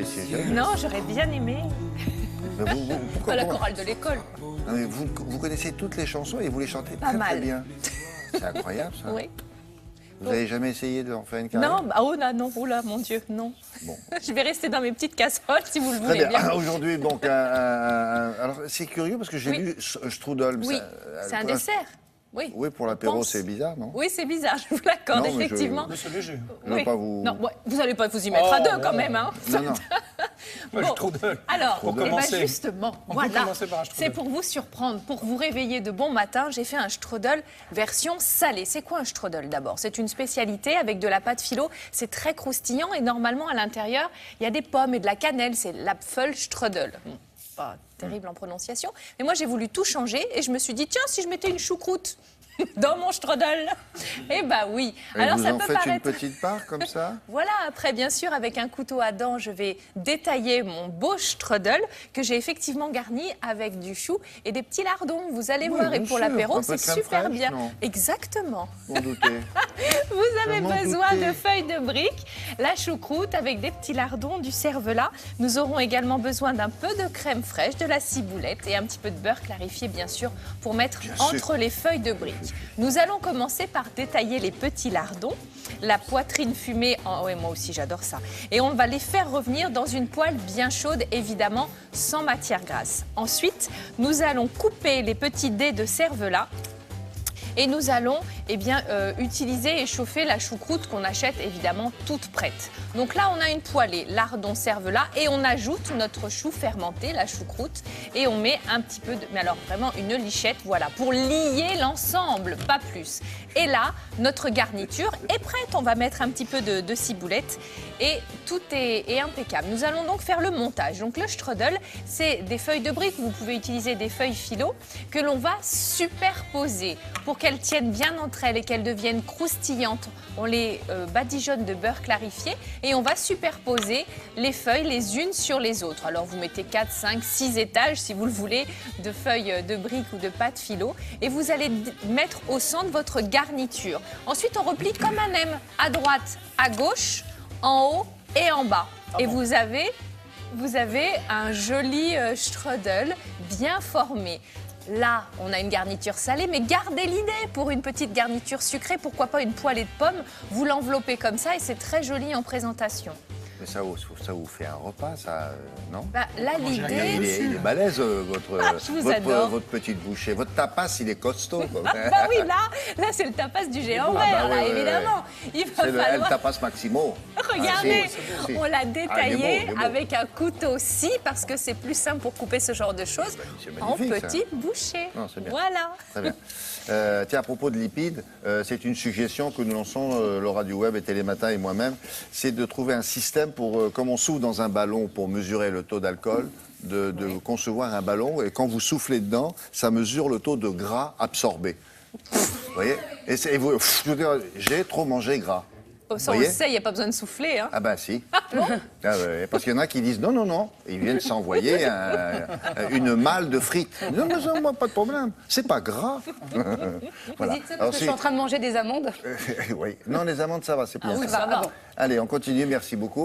avez siégé? Non, j'aurais bien aimé. Mais pourquoi, Pas la chorale de l'école. Non, mais vous connaissez toutes les chansons et vous les chantez très mal. bien. C'est incroyable ça. Oui. Vous n'avez jamais essayé d'en faire une carrière? Non, oh là, non, oh là, mon Dieu, non. Bon. Je vais rester dans mes petites casseroles si vous le Très voulez bien. bien. Aujourd'hui, donc, alors c'est curieux parce que j'ai Oui. lu strudel. Oui, c'est un dessert. Oui. Oui, pour l'apéro, pense. c'est bizarre, non? Oui, c'est bizarre, je vous l'accorde, Non, mais effectivement. Mais c'est léger. Je veux Oui. pas vous... Non, ouais, vous n'allez pas vous y mettre à deux quand même. Hein. Non, non. Moi, je trouve de... Alors, Pour eh ben, commencer. justement, On peut voilà, commencer par un strudel. c'est pour vous surprendre, pour vous réveiller de bon matin, j'ai fait un strudel version salée. C'est quoi un strudel d'abord? C'est une spécialité avec de la pâte philo, c'est très croustillant et normalement à l'intérieur, il y a des pommes et de la cannelle, c'est l'Apfelstrudel. Bon, pas terrible en prononciation, mais moi j'ai voulu tout changer et je me suis dit, tiens, si je mettais une choucroute dans mon strudel. Eh ben oui. Et Alors vous ça en peut faites une paraître... petite part comme ça? Voilà, après, bien sûr, avec un couteau à dents, je vais détailler mon beau strudel que j'ai effectivement garni avec du chou et des petits lardons. Vous allez Oui, voir, et bien pour sûr. l'apéro, Un peu c'est de crème super fraîche, bien. non? Exactement. Vous en doutez. Vous avez m'en besoin doutais. de feuilles de briques, la choucroute avec des petits lardons, du cervelas. Nous aurons également besoin d'un peu de crème fraîche, de la ciboulette et un petit peu de beurre clarifié, bien sûr, pour mettre Bien entre sûr. les feuilles de briques. Nous allons commencer par détailler les petits lardons, la poitrine fumée. Oh, oui, moi aussi, j'adore ça. Et on va les faire revenir dans une poêle bien chaude, évidemment, sans matière grasse. Ensuite, nous allons couper les petits dés de cervelas. Et nous allons utiliser et chauffer la choucroute qu'on achète évidemment toute prête. Donc là, on a une poêlée, lardons, cervelas, et on ajoute notre chou fermenté, la choucroute, et on met un petit peu de... Mais alors vraiment une lichette, voilà, pour lier l'ensemble, pas plus. Et là, notre garniture est prête. On va mettre un petit peu de ciboulette et tout est impeccable. Nous allons donc faire le montage. Donc le strudel, c'est des feuilles de briques. Vous pouvez utiliser des feuilles philo que l'on va superposer pour qu'elles tiennent bien entre elles et qu'elles deviennent croustillantes. On les badigeonne de beurre clarifié et on va superposer les feuilles les unes sur les autres. Alors vous mettez 4, 5, 6 étages si vous le voulez de feuilles de briques ou de pâte philo et vous allez mettre au centre votre garniture. Ensuite on replie comme un M, à droite, à gauche, en haut et en bas. Et vous avez un joli strudel bien formé. Là, on a une garniture salée, mais gardez l'idée pour une petite garniture sucrée. Pourquoi pas une poêlée de pommes? Vous l'enveloppez comme ça et c'est très joli en présentation. Mais ça vous fait un repas, ça, non? Bah, là, l'idée... Il est balèze, je vous adore. votre petite bouchée. Votre tapas, il est costaud. Quoi. Ah, bah oui, là c'est le tapas du géant vert, là, oui, évidemment. Il va C'est le falloir... El Tapas Maximo. Regardez, Ah, si. on l'a Ah, détaillé il est beau. avec un couteau scie parce que c'est plus simple pour couper ce genre de choses C'est en magnifique, ça. petites bouchées. Non, c'est bien. Voilà. Très bien. Tiens, à propos de lipides, c'est une suggestion que nous lançons, Laura du Web et Télématin et moi-même, c'est de trouver un système pour, comme on souffle dans un ballon pour mesurer le taux d'alcool, de concevoir un ballon et quand vous soufflez dedans, ça mesure le taux de gras absorbé. Vous voyez? Et vous, je veux dire, j'ai trop mangé gras. Ça, on Voyez le sait, il n'y a pas besoin de souffler. Hein. Ah ben si. Ah, ouais, parce qu'il y en a qui disent non, non, non. Ils viennent s'envoyer une malle de frites. Non, mais ça, moi, pas de problème. C'est pas gras. Voilà. Vous dites ça Alors, parce que je suis en train de manger des amandes. oui. Non, les amandes, ça va, c'est bien. oui, ça. ça va. Allez, on continue. Merci beaucoup.